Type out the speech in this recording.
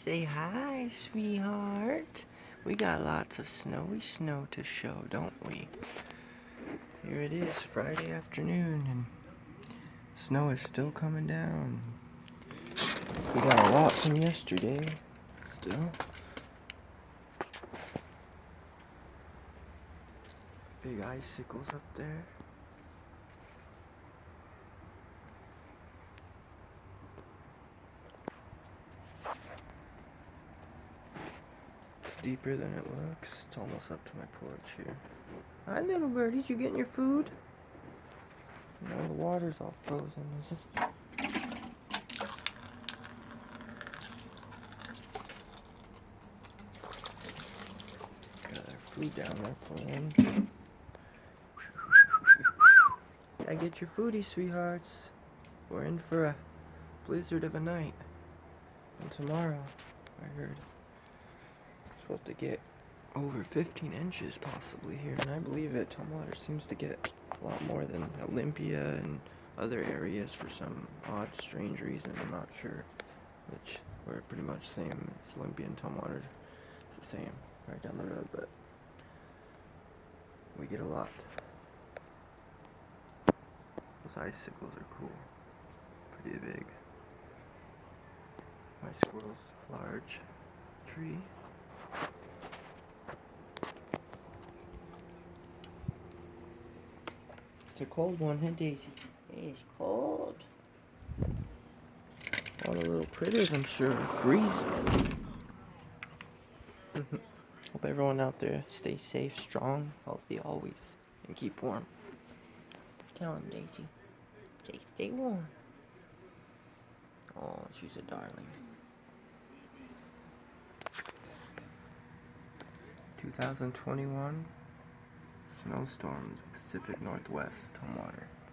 Say hi, sweetheart. We got lots of snowy snow to show, don't we? Here it is, Friday afternoon, and snow is still coming down. We got a lot from yesterday, still. Big icicles up there. It's deeper than it looks. It's almost up to my porch here. Hi, little birdies. You getting your food? No, the water's all frozen, is it? Got our food down there for them. Gotta get your foodie, sweethearts. We're in for a blizzard of a night. And tomorrow, I heard, supposed to get over 15 inches possibly here, and I believe it. Tumwater seems to get a lot more than Olympia and other areas for some odd, strange reason. I'm not sure which. We're pretty much the same. It's Olympia and Tumwater. It's the same right down the road, but we get a lot. Those icicles are cool. Pretty big. My squirrel's large tree. It's a cold one, huh, Daisy? It's cold. All the little critters, I'm sure, are freezing. Hope everyone out there stays safe, strong, healthy always, and keep warm. Tell him, Daisy. Stay warm. Oh, she's a darling. 2021 snowstorms, Pacific Northwest Tumwater.